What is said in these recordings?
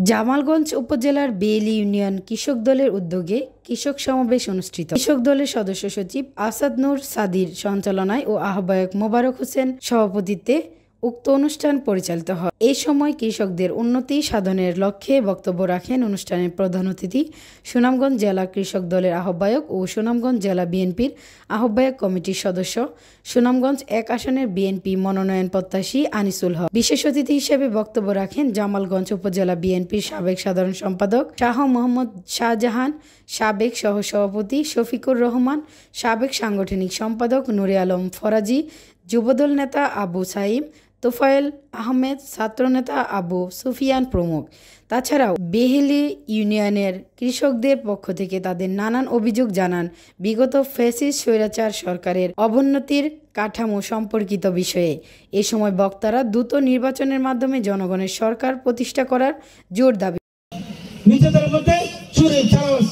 জামালগঞ্জ উপজেলার Bailey union কৃষক দলের উদ্যোগে কৃষক সমাবেশ অনুষ্ঠিত। কৃষক দলের সদস্য সচিব আসাদ নূর সাদির সঞ্চালনায় ও আহ্বায়ক মোবারক হোসেন সভাপতিত্বে উক্ত অনুষ্ঠান পরিচালিত হয়। এই সময় কৃষকদের উন্নতি সাধনের লক্ষ্যে বক্তব্য রাখেন অনুষ্ঠানের প্রধান অতিথি সুনামগঞ্জ জেলা কৃষক দলের আহ্বায়ক ও সুনামগঞ্জ জেলা বিএনপির আহ্বায়ক কমিটির সদস্য, সুনামগঞ্জ 1 আসনের বিএনপি মনোনয়ন প্রত্যাশী আনিসুল হক। বিশেষ অতিথি হিসেবে বক্তব্য রাখেন জামালগঞ্জ উপজেলা বিএনপির সাবেক সাধারণ সম্পাদক শাহ মোহাম্মদ শাহজাহান, সাবেক সহসভাপতি শফিকুর রহমান, সাবেক সাংগঠনিক সম্পাদক নুরে আলম ফরাজি, যুবদল নেতা আবু সাইম, তোফায়েল আহমেদ, ছাত্রনেতা আবু সুফিয়ান প্রমুখ। তাছাড়াও বেইলি ইউনিয়নের কৃষকদের পক্ষ থেকে তাদের নানান অভিযোগ জানান বিগত ফ্যাসিস্ট স্বৈরাচার সরকারের অবনতির কাঠামো সম্পর্কিত বিষয়ে। এ সময় বক্তারা দ্রুত নির্বাচনের মাধ্যমে জনগণের সরকার প্রতিষ্ঠা করার জোর দাবি। নিজেদের মধ্যে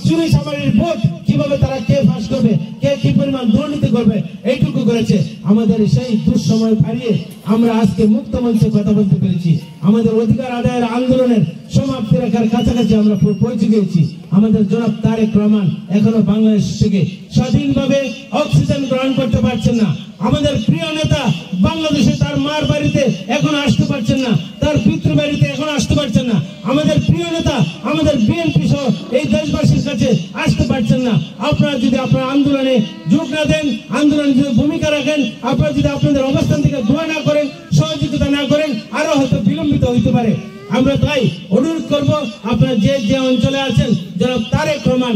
চুরি সামারির ভোট কিভাবে তারা কে ফাঁস করবে, কে কি পরিমাণ দুর্নীতি করবে, এইটুকু করেছে। আমাদের সেই দুঃসময় হারিয়ে আমরা আজকে মুক্ত মঞ্চে কথা বলতে পেরেছি। আমাদের অধিকার আদায়ের আন্দোলনের সমাপ্তি রেখার কাছাকাছি আমরা পৌঁছে গিয়েছি। আমাদের জনাব তারেক রহমান এখনো বাংলাদেশ থেকে স্বাধীনভাবে অক্সিজেন গ্রহণ করতে পারছেন না। আমাদের প্রিয় নেতা বাংলাদেশে তার মার বাড়িতে এখন আসতে পারছেন না, তার পিতৃ বাড়িতে এখন আসতে পারছেন না। আমাদের প্রিয় নেতা আমাদের বিএনপি সহ এই দেশবাসীর কাছে আসতে পারছেন না। আপনারা যদি আপনার আন্দোলনে যোগ না দেন, আন্দোলনে যদি ভূমিকা রাখেন, আপনারা যদি আপনাদের অবস্থান থেকে দোয়া না করেন, সহযোগিতা না করেন, আরো হয়তো বিলম্বিত হইতে পারে। আমরা তাই অনুরোধ করব, আপনারা যে অঞ্চলে আছেন জনাব তারেক রহমান